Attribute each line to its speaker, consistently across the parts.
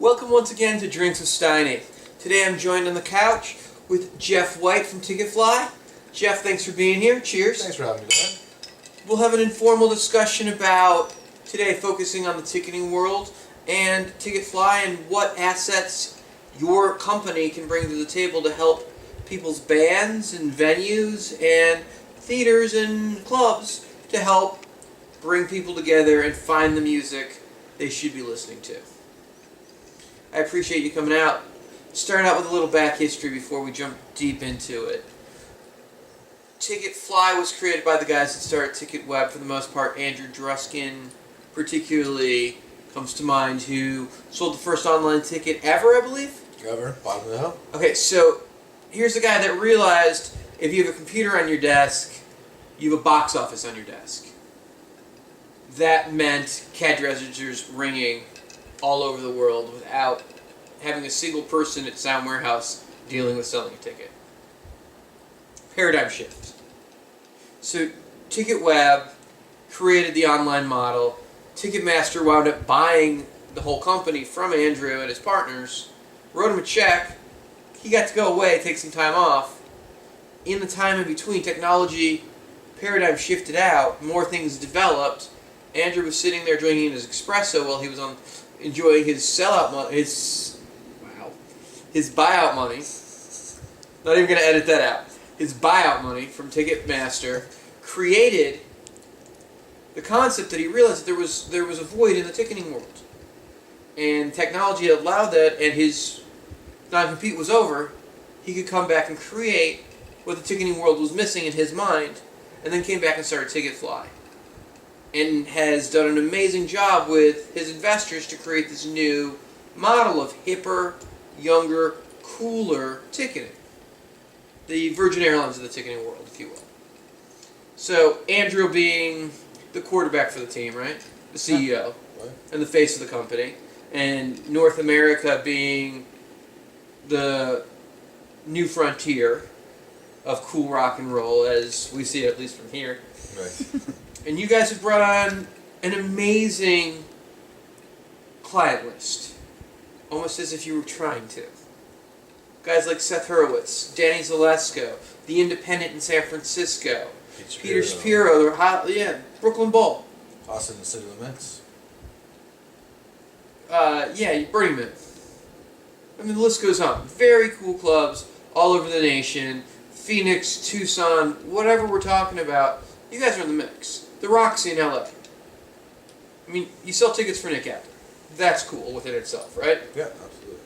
Speaker 1: Welcome once again to Drinks with Steiny. Today I'm joined on the couch with Jeff White from TicketFly. Jeff, thanks for being here. Cheers.
Speaker 2: Thanks for having me, Dan.
Speaker 1: We'll have an informal discussion about, today focusing on the ticketing world and TicketFly and what assets your company can bring to the table to help people's bands and venues and theaters and clubs to help bring people together and find the music they should be listening to. I appreciate you coming out. Start out with a little back history before we jump deep into it. TicketFly was created by the guys that started TicketWeb for the most part. Andrew Druskin particularly comes to mind, who sold the first online ticket ever, I believe?
Speaker 2: Ever. Bottom of the hill.
Speaker 1: Okay, so here's the guy that realized if you have a computer on your desk, you have a box office on your desk. That meant cash registers ringing all over the world without having a single person at Sound Warehouse dealing with selling a ticket. Paradigm shift. So TicketWeb created the online model. Ticketmaster wound up buying the whole company from Andrew and his partners, wrote him a check. He got to go away, take some time off. In the time in between, technology paradigm shifted out, more things developed. Andrew was sitting there drinking his espresso while he was enjoying his sellout money, his buyout money. Not even going to edit that out. His buyout money from Ticketmaster created the concept that he realized that there was a void in the ticketing world, and technology allowed that. And his non-compete was over. He could come back and create what the ticketing world was missing in his mind, and then came back and started TicketFly, and has done an amazing job with his investors to create this new model of hipper, younger, cooler ticketing. The Virgin Airlines of the ticketing world, if you will. So Andrew being the quarterback for the team, right? The CEO,
Speaker 2: Right.
Speaker 1: And the face of the company. And North America being the new frontier of cool rock and roll, as we see it, at least from here.
Speaker 2: Right.
Speaker 1: And you guys have brought on an amazing client list, almost as if you were trying to. Guys like Seth Hurwitz, Danny Zalesko, The Independent in San Francisco, Peter Shapiro, Brooklyn Bowl.
Speaker 2: Austin City Limits.
Speaker 1: Burning Man. I mean, the list goes on. Very cool clubs all over the nation. Phoenix, Tucson, whatever we're talking about, you guys are in the mix. The Roxy in LA. I mean, you sell tickets for Nick Apple. That's cool within itself, right?
Speaker 2: Yeah, absolutely.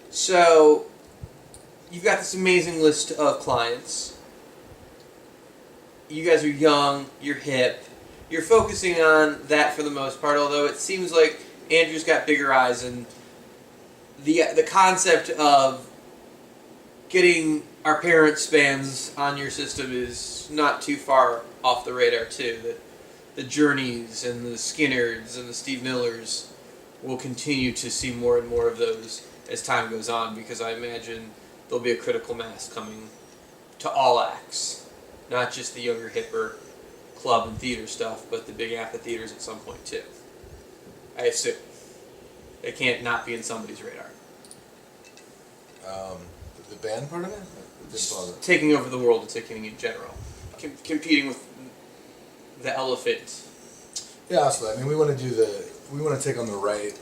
Speaker 1: So, you've got this amazing list of clients. You guys are young, you're hip. You're focusing on that for the most part, although it seems like Andrew's got bigger eyes, and the concept of getting our parents' bands on your system is not too far off the radar too. That the Journeys and the Skinners and the Steve Millers will continue to see more and more of those as time goes on, because I imagine there'll be a critical mass coming to all acts. Not just the younger, hipper club and theater stuff, but the big amphitheaters at some point too. I assume. They can't not be in somebody's radar.
Speaker 2: The band part of it? Didn't bother.
Speaker 1: Taking over the world of ticketing in general. Competing with the elephant.
Speaker 2: Yeah, absolutely. I mean, we want to take on the right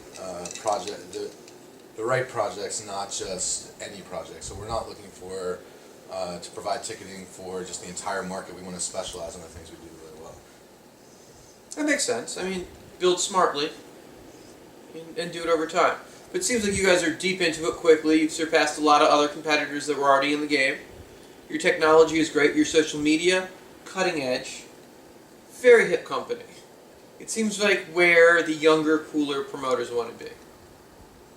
Speaker 2: project, the right projects, not just any project. So we're not looking for to provide ticketing for just the entire market. We want to specialize in the things we do really well.
Speaker 1: That makes sense. I mean, build smartly and do it over time. But it seems like you guys are deep into it quickly. You've surpassed a lot of other competitors that were already in the game. Your technology is great. Your social media, cutting edge. Very hip company. It seems like where the younger, cooler promoters want to be.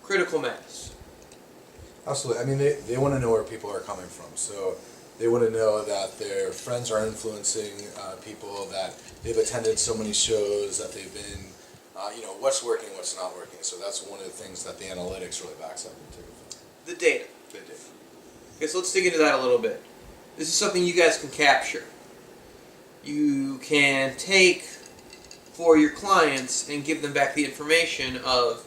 Speaker 1: Critical mass.
Speaker 2: Absolutely. I mean, they want to know where people are coming from. So they want to know that their friends are influencing people, that they've attended so many shows, that they've been, what's working, what's not working. So that's one of the things that the analytics really backs up into.
Speaker 1: The data. Okay, so let's dig into that a little bit. This is something you guys can capture. You can take for your clients and give them back the information of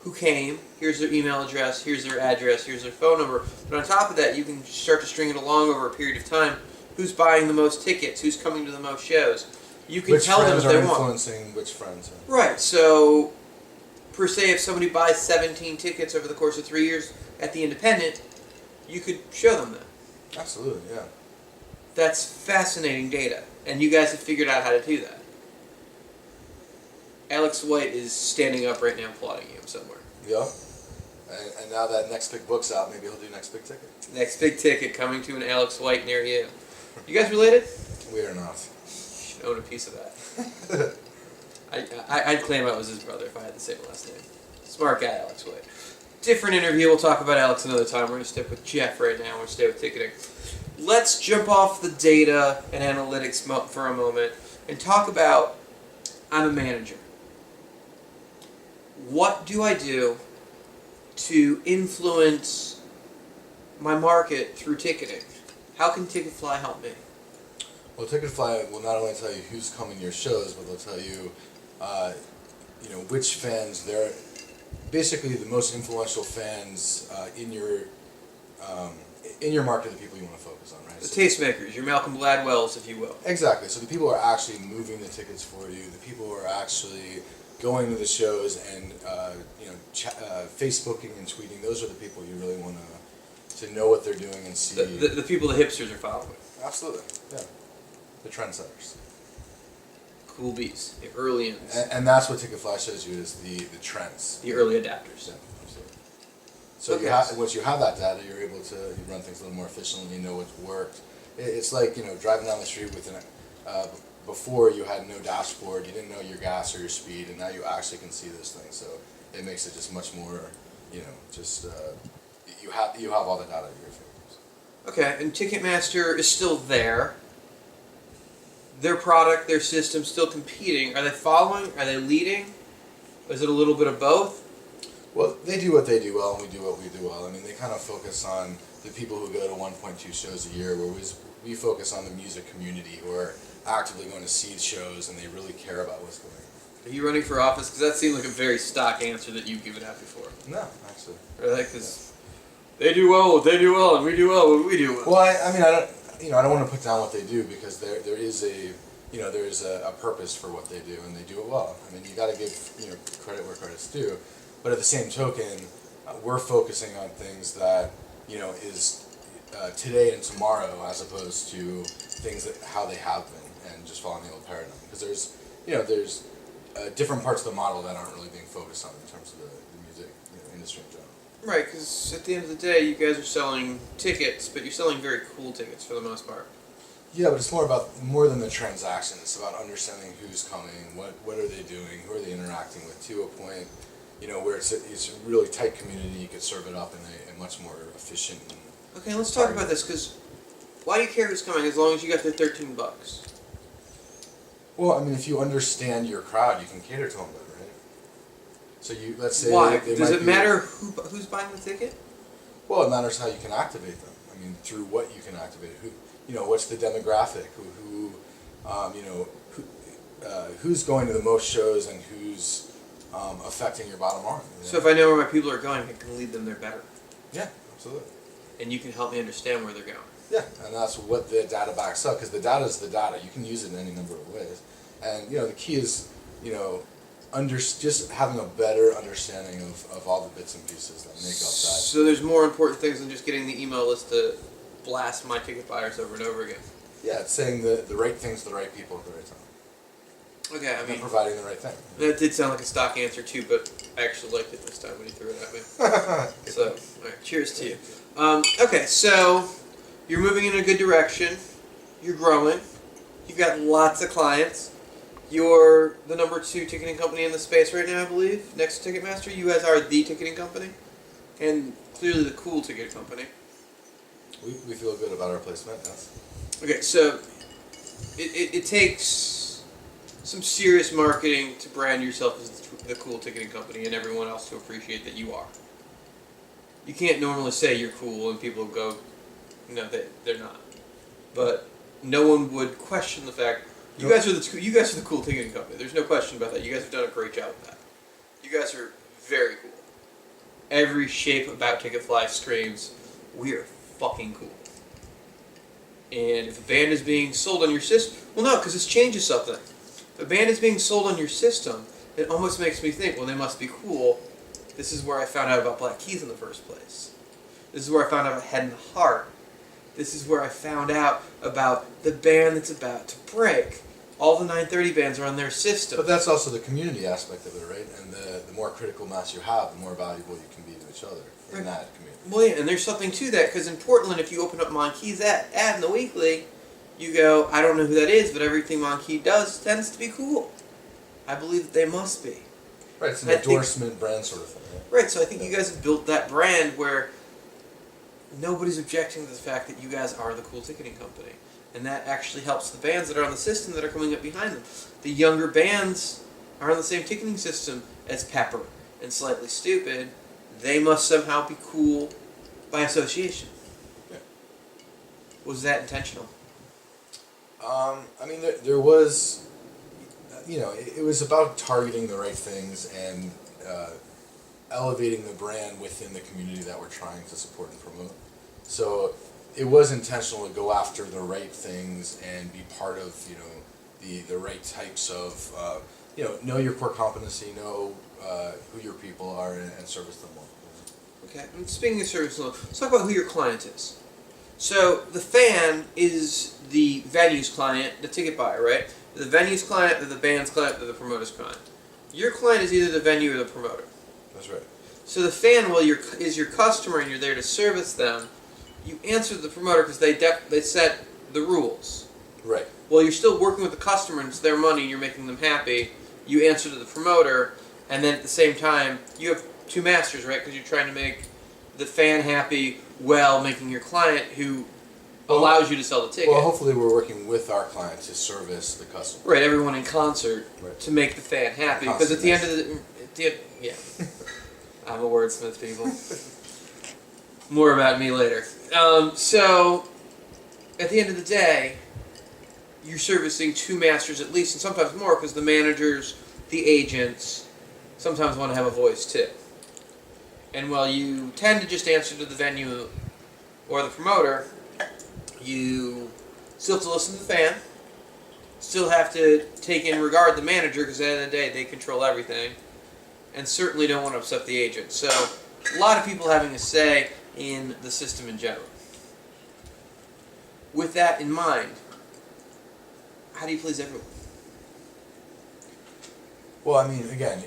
Speaker 1: who came, here's their email address, here's their address, here's their phone number. But on top of that, you can start to string it along over a period of time. Who's buying the most tickets? Who's coming to the most shows? You can tell them if they want.
Speaker 2: Which friends are influencing which friends?
Speaker 1: Right. So, per se, if somebody buys 17 tickets over the course of 3 years at the Independent, you could show them that.
Speaker 2: Absolutely, yeah.
Speaker 1: That's fascinating data, and you guys have figured out how to do that. Alex White is standing up right now applauding you somewhere.
Speaker 2: Yeah. And now that Next Big Book's out, maybe he'll do Next Big Ticket.
Speaker 1: Next Big Ticket coming to an Alex White near you. You guys related?
Speaker 2: We are not.
Speaker 1: You should own a piece of that. I'd claim I was his brother if I had the same last name. Smart guy, Alex White. Different interview. We'll talk about Alex another time. We're going to stick with Jeff right now. We're going to stay with ticketing. Let's jump off the data and analytics for a moment and talk about, I'm a manager. What do I do to influence my market through ticketing? How can TicketFly help me?
Speaker 2: Well, TicketFly will not only tell you who's coming to your shows, but they'll tell you, which fans they're basically the most influential fans in your market, the people you want to focus on, right?
Speaker 1: The tastemakers, your Malcolm Gladwells, if you will.
Speaker 2: Exactly. So the people who are actually moving the tickets for you, the people who are actually going to the shows and Facebooking and tweeting, those are the people you really want to know what they're doing and see.
Speaker 1: The people the hipsters are following.
Speaker 2: Absolutely, yeah. The trendsetters.
Speaker 1: Cool beats, the early ins.
Speaker 2: And that's what TicketFly shows you is the trends.
Speaker 1: The early adapters.
Speaker 2: Yeah, absolutely. So
Speaker 1: Okay.
Speaker 2: once you have that data, you're able to run things a little more efficiently. You know what's worked. It's like driving down the street with before you had no dashboard, you didn't know your gas or your speed, and now you actually can see those things. So it makes it just much more, you have all the data at your fingertips.
Speaker 1: Okay, and Ticketmaster is still there. Their product, their system, still competing. Are they following? Are they leading? Is it a little bit of both?
Speaker 2: Well, they do what they do well, and we do what we do well. I mean, they kind of focus on the people who go to 1.2 shows a year, whereas we focus on the music community who are actively going to see shows and they really care about what's going on.
Speaker 1: Are you running for office? Because that seemed like a very stock answer that you've given out before.
Speaker 2: No, actually.
Speaker 1: Really? Because they do well, and we do well, and we do well.
Speaker 2: Well, I don't want to put down what they do because there is a purpose for what they do, and they do it well. I mean, you got to give credit where credit's due, but at the same token, we're focusing on things that is today and tomorrow, as opposed to things that how they have been, and just following the old paradigm. Because there's different parts of the model that aren't really being focused on in terms of the music industry in general.
Speaker 1: Right, because at the end of the day, you guys are selling tickets, but you're selling very cool tickets for the most part.
Speaker 2: Yeah, but it's more than the transaction. It's about understanding who's coming, what are they doing, who are they interacting with, to a point, where it's a really tight community. You could serve it up in a much more efficient.
Speaker 1: Okay, let's talk about this, because why do you care who's coming as long as you got the $13?
Speaker 2: Well, I mean, if you understand your crowd, you can cater to them better, right? So let's say
Speaker 1: why?
Speaker 2: they
Speaker 1: Does
Speaker 2: might
Speaker 1: it matter who's buying the ticket?
Speaker 2: Well, it matters how you can activate them. I mean, through what you can activate. What's the demographic? Who's going to the most shows and who's affecting your bottom line?
Speaker 1: So if I know where my people are going, I can lead them there better.
Speaker 2: Yeah, absolutely.
Speaker 1: And you can help me understand where they're going.
Speaker 2: Yeah, and that's what the data backs up, because the data is the data. You can use it in any number of ways. And, the key is, just having a better understanding of all the bits and pieces that make up that.
Speaker 1: So there's more important things than just getting the email list to blast my ticket buyers over and over again.
Speaker 2: Yeah, it's saying the right things to the right people at the right time.
Speaker 1: Okay,
Speaker 2: And providing the right thing.
Speaker 1: That did sound like a stock answer too, but I actually liked it this time when you threw it at me. So, alright, cheers to you. Okay, so you're moving in a good direction. You're growing. You've got lots of clients. You're the number 2 ticketing company in the space right now, I believe, next to Ticketmaster. You guys are the ticketing company, and clearly the cool ticket company.
Speaker 2: We feel good about our placement, yes.
Speaker 1: Okay, so it takes some serious marketing to brand yourself as the cool ticketing company and everyone else to appreciate that you are. You can't normally say you're cool and people go, no, they're not. But no one would question the fact you guys are the cool ticketing company. There's no question about that. You guys have done a great job with that. You guys are very cool. every shape about TicketFly screams, we are fucking cool. And if a band is being sold on your system, well, no, because this changes something. If a band is being sold on your system, it almost makes me think, well, they must be cool. This is where I found out about Black Keys in the first place. This is where I found out about Head and Heart. This is where I found out about the band that's about to break. All the 930 bands are on their system.
Speaker 2: But that's also the community aspect of it, right? And the more critical mass you have, the more valuable you can be to each other in that community.
Speaker 1: Well, yeah, and there's something to that, because in Portland, if you open up Monkeys ad in the weekly, you go, I don't know who that is, but everything Monkey does tends to be cool. I believe that they must be.
Speaker 2: Right, it's an endorsement brand sort of thing.
Speaker 1: Right, so I think you guys have built that brand where nobody's objecting to the fact that you guys are the cool ticketing company. And that actually helps the bands that are on the system that are coming up behind them. The younger bands are on the same ticketing system as Pepper and Slightly Stupid. They must somehow be cool by association.
Speaker 2: Yeah.
Speaker 1: Was that intentional?
Speaker 2: I mean, there was, it was about targeting the right things and elevating the brand within the community that we're trying to support and promote. So it was intentional to go after the right things and be part of, the right types of, know your core competency, know who your people are, and service them well.
Speaker 1: Okay, and speaking of service, let's talk about who your client is. So the fan is the venue's client, the ticket buyer, right? They're the venue's client, they're the band's client, they're the promoter's client. Your client is either the venue or the promoter.
Speaker 2: That's right.
Speaker 1: So the fan, is your customer and you're there to service them. You answer to the promoter because they set the rules.
Speaker 2: Right.
Speaker 1: Well, you're still working with the customer and it's their money and you're making them happy. You answer to the promoter, and then at the same time, you have two masters, right? Because you're trying to make the fan happy while making your client who allows you to sell the ticket.
Speaker 2: Well, hopefully we're working with our client to service the customer.
Speaker 1: Right, everyone in concert to make the fan happy. Because at the end of yeah. I'm a wordsmith, people. More about me later. So, at the end of the day, you're servicing two masters at least, and sometimes more, because the managers, the agents, sometimes want to have a voice too. And while you tend to just answer to the venue or the promoter, you still have to listen to the fan, still have to take in regard the manager, because at the end of the day, they control everything, and certainly don't want to upset the agent. So, a lot of people having a say in the system in general. With that in mind, how do you please everyone?
Speaker 2: Well, I mean, again,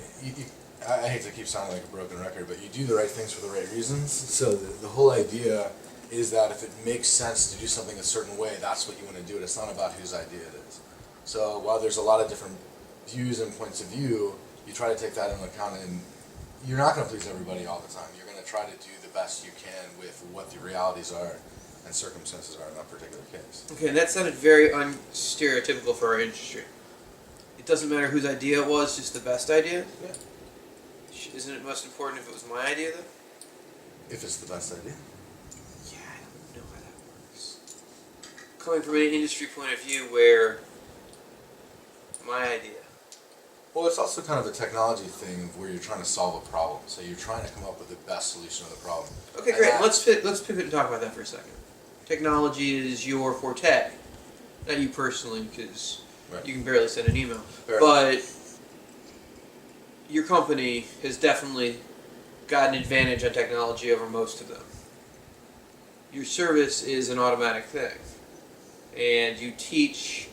Speaker 2: I hate to keep sounding like a broken record, but you do the right things for the right reasons. So the whole idea is that if it makes sense to do something a certain way, that's what you want to do. It's not about whose idea it is. So while there's a lot of different views and points of view, you try to take that into account, and you're not going to please everybody all the time. You're going to try to do the best you can with what the realities are and circumstances are in that particular case.
Speaker 1: Okay, and that sounded very unstereotypical for our industry. It doesn't matter whose idea it was, just the best idea?
Speaker 2: Yeah.
Speaker 1: Isn't it most important if it was my idea, though?
Speaker 2: If it's the best idea.
Speaker 1: Yeah, I don't know how that works. Coming from an industry point of view where my idea.
Speaker 2: Well, it's also kind of a technology thing where you're trying to solve a problem. So you're trying to come up with the best solution of the problem.
Speaker 1: Okay, great. Let's pivot and talk about that for a second. Technology is your forte. Not you personally, because you can barely send an email. But your company has definitely got an advantage on technology over most of them. Your service is an automatic thing. And you teach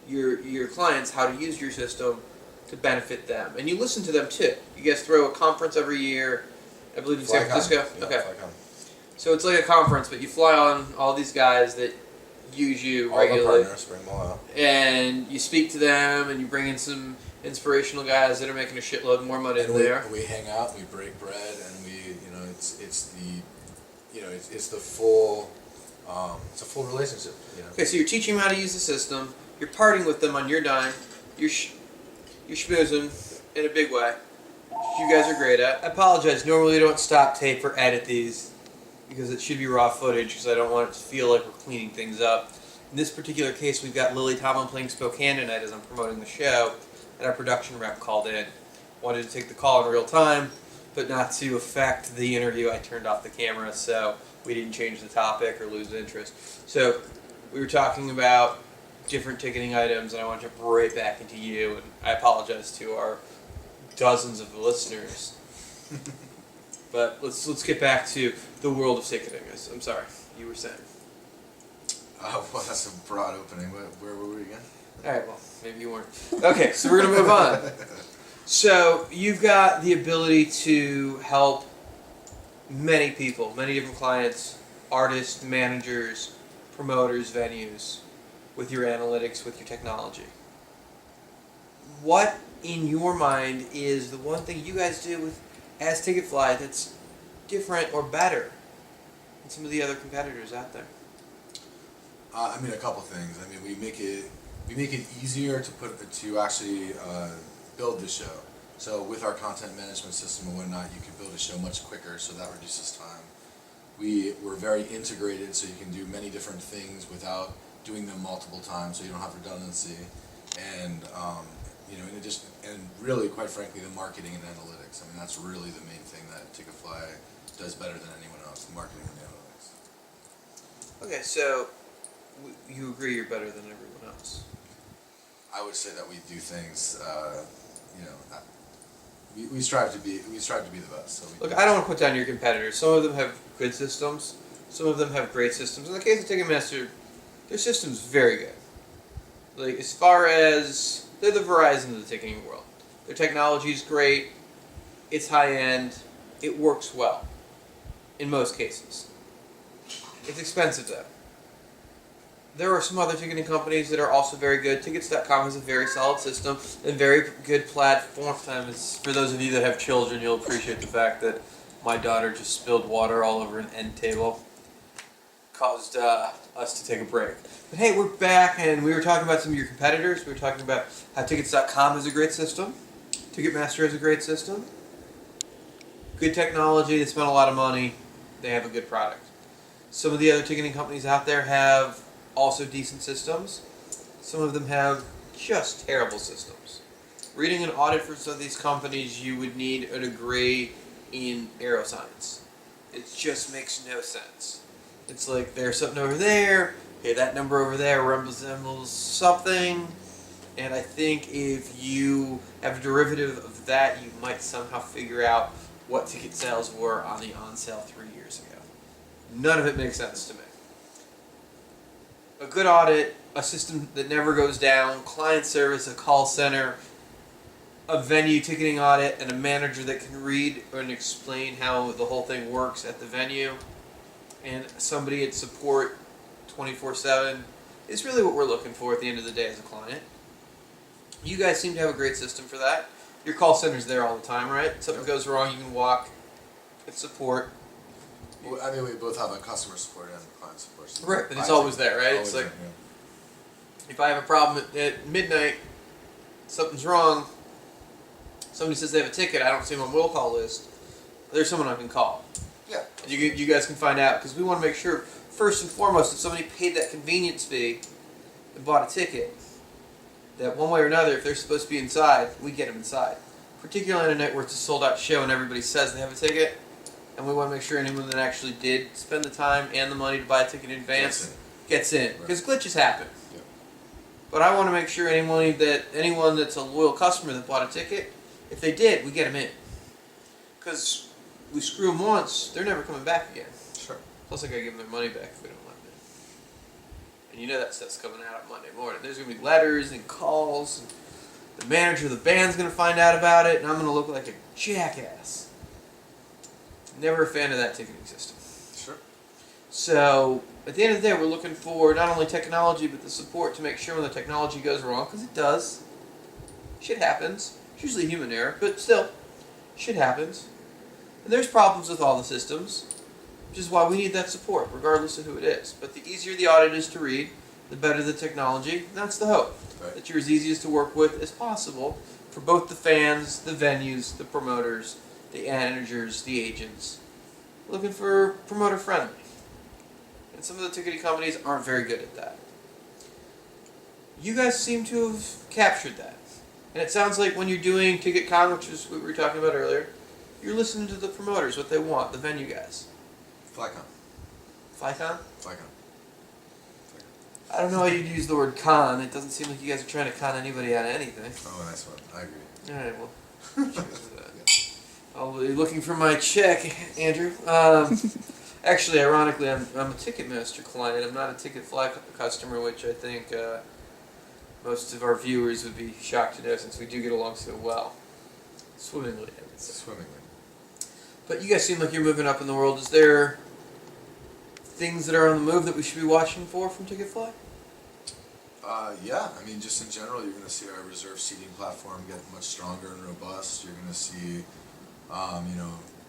Speaker 1: your clients how to use your system to benefit them. And you listen to them too. You guys throw a conference every year, I believe in San Francisco.
Speaker 2: Yeah,
Speaker 1: okay. So it's like a conference, but you fly on all these guys that use you regularly.
Speaker 2: All the partners, bring them all out.
Speaker 1: And you speak to them, and you bring in some inspirational guys that are making a shitload more money than they are.
Speaker 2: We hang out, we break bread, and it's the full relationship.
Speaker 1: Okay, so you're teaching them how to use the system. You're partying with them on your dime. You're schmoozing in a big way. You guys are great at. I apologize. Normally, I don't stop tape or edit these because it should be raw footage because I don't want it to feel like we're cleaning things up. In this particular case, we've got Lily Tomlin playing Spokane tonight as I'm promoting the show, and our production rep called in. Wanted to take the call in real time. but not to affect the interview, I turned off the camera so we didn't change the topic or lose interest. So we were talking about different ticketing items, and I want to jump right back into you, and I apologize to our dozens of listeners. But let's get back to the world of ticketing. I'm sorry, you were saying.
Speaker 2: Well, that's a broad opening. Where were we again?
Speaker 1: All right, well, maybe you weren't. Okay, so we're going to move on. So you've got the ability to help many people, many different clients, artists, managers, promoters, venues, with your analytics, with your technology. What, in your mind, is the one thing you guys do with as TicketFly that's different or better than some of the other competitors out there?
Speaker 2: I mean, a couple things. I mean, we make it easier to actually build the show. So with our content management system and whatnot, you can build a show much quicker, so that reduces time. We're very integrated, so you can do many different things without doing them multiple times, so you don't have redundancy. And in addition, and really, quite frankly, the marketing and analytics. I mean, that's really the main thing that TicketFly does better than anyone else: the marketing and the analytics.
Speaker 1: Okay, so you agree you're better than everyone else?
Speaker 2: I would say that we do things. We strive to be the best. So
Speaker 1: Look, I don't want to put down your competitors. Some of them have good systems. Some of them have great systems. In the case of Ticketmaster, their system's very good. Like, as far as they're the Verizon of the ticketing world. Their technology is great. It's high end. It works well. In most cases. It's expensive though. There are some other ticketing companies that are also very good. Tickets.com has a very solid system and very good platform. For those of you that have children, you'll appreciate the fact that my daughter just spilled water all over an end table. Caused us to take a break. But hey, we're back, and we were talking about some of your competitors. We were talking about how Tickets.com has a great system. Ticketmaster has a great system. Good technology. They spend a lot of money. They have a good product. Some of the other ticketing companies out there have also decent systems. Some of them have just terrible systems. Reading an audit for some of these companies, you would need a degree in aeroscience. It just makes no sense. It's like there's something over there, okay, that number over there resembles something, and I think if you have a derivative of that, you might somehow figure out what ticket sales were on the on sale 3 years ago. None of it makes sense to me. A good audit, a system that never goes down, client service, a call center, a venue ticketing audit, and a manager that can read and explain how the whole thing works at the venue, and somebody at support 24/7 is really what we're looking for at the end of the day as a client. You guys seem to have a great system for that. Your call center's there all the time, right? Something goes wrong, you can walk at support.
Speaker 2: Well, I mean, we both have a customer support and client support. So
Speaker 1: right, but it's always there, right? It's like, if I have a problem at midnight, something's wrong, somebody says they have a ticket, I don't see them on will call list, there's someone I can call.
Speaker 2: Yeah.
Speaker 1: You guys can find out, because we want to make sure, first and foremost, if somebody paid that convenience fee and bought a ticket, that one way or another, if they're supposed to be inside, we get them inside. Particularly on a night where it's a sold-out show and everybody says they have a ticket, and we want to make sure anyone that actually did spend the time and the money to buy a ticket in advance gets in. Because glitches happen.
Speaker 2: Yeah.
Speaker 1: But I want to make sure anyone that's a loyal customer that bought a ticket, if they did, we get them in. Because we screw them once, they're never coming back again.
Speaker 2: Sure.
Speaker 1: Plus I gotta give them their money back if we don't let them in. And you know that stuff's coming out on Monday morning. There's gonna be letters and calls, and the manager of the band's gonna find out about it, and I'm gonna look like a jackass. Never a fan of that ticketing system.
Speaker 2: Sure.
Speaker 1: So, at the end of the day, we're looking for not only technology, but the support to make sure when the technology goes wrong, because it does. Shit happens. It's usually human error, but still, shit happens. And there's problems with all the systems, which is why we need that support, regardless of who it is. But the easier the audit is to read, the better the technology. And that's the hope,
Speaker 2: Right.
Speaker 1: that you're as easy as to work with as possible for both the fans, the venues, the promoters, the managers, the agents. Looking for promoter friendly. And some of the ticketing companies aren't very good at that. You guys seem to have captured that. And it sounds like when you're doing TicketCon, which is what we were talking about earlier, You're listening to the promoters, what they want, the venue guys.
Speaker 2: FlyCon.
Speaker 1: FlyCon?
Speaker 2: FlyCon.
Speaker 1: I don't know why you'd use the word con. It doesn't seem like you guys are trying to con anybody out of anything.
Speaker 2: Oh, nice one. I agree.
Speaker 1: Alright, well. I'll be looking for my check, Andrew. Actually, ironically, I'm a Ticketmaster client. I'm not a TicketFly customer, which I think most of our viewers would be shocked to know since we do get along so well. Swimmingly, I would say.
Speaker 2: Swimmingly.
Speaker 1: But you guys seem like you're moving up in the world. Is there things that are on the move that we should be watching for from TicketFly?
Speaker 2: Yeah, I mean, just in general, you're going to see our reserve seating platform get much stronger and robust. You're going to see,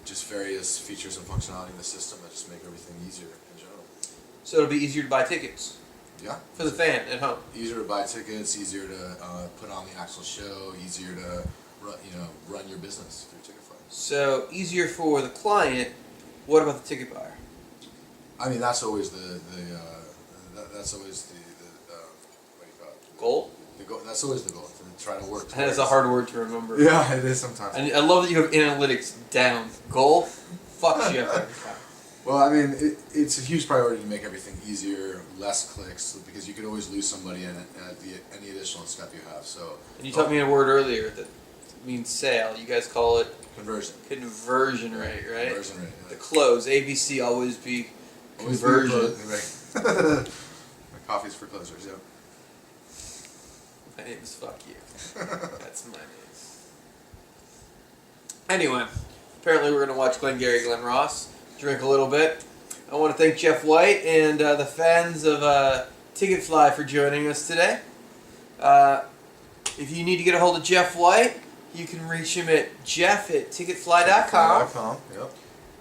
Speaker 2: just various features and functionality in the system that just make everything easier in general.
Speaker 1: So it'll be easier to buy tickets
Speaker 2: Yeah.
Speaker 1: for the fan at home.
Speaker 2: Easier to buy tickets, easier to put on the actual show, easier to run your business through TicketFly.
Speaker 1: So easier for the client. What about the ticket buyer?
Speaker 2: I mean, that's always that's always the what do you call it?
Speaker 1: Goal?
Speaker 2: The goal. That's always the goal. To try to work.
Speaker 1: That is a hard word to remember.
Speaker 2: Yeah, it is sometimes.
Speaker 1: I love that you have analytics down. Goal fucks you up every time.
Speaker 2: Well, I mean, it's a huge priority to make everything easier, less clicks, because you could always lose somebody at any additional step you have. So.
Speaker 1: And you taught me a word earlier that means sale. You guys call it
Speaker 2: Conversion.
Speaker 1: Conversion rate, right?
Speaker 2: Conversion rate. Yeah.
Speaker 1: The close. ABC always be
Speaker 2: Always
Speaker 1: conversion.
Speaker 2: Right. Coffee's for closers. Yeah.
Speaker 1: My name is Fuck You. That's my name. Anyway, apparently we're going to watch Glengarry Glen Ross, drink a little bit. I want to thank Jeff White and the fans of TicketFly for joining us today. If you need to get a hold of Jeff White, you can reach him at jeff@ticketfly.com.
Speaker 2: Yep.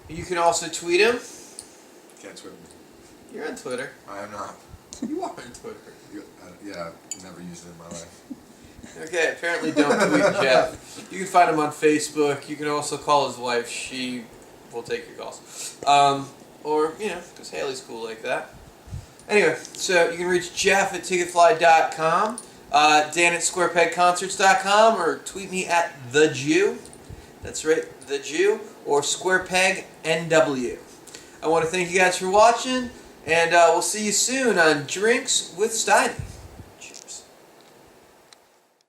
Speaker 1: You can also tweet him.
Speaker 2: Can't tweet me.
Speaker 1: You're on Twitter.
Speaker 2: I am not.
Speaker 1: You are on Twitter.
Speaker 2: Yeah, I've never used it in my life.
Speaker 1: Okay, apparently don't tweet Jeff. You can find him on Facebook. You can also call his wife. She will take your calls. Or, because Haley's cool like that. Anyway, so you can reach Jeff at TicketFly.com, Dan at SquarePegConcerts.com, or tweet me at The Jew. That's right, The Jew, or SquarePegNW. I want to thank you guys for watching, and we'll see you soon on Drinks with Steiny.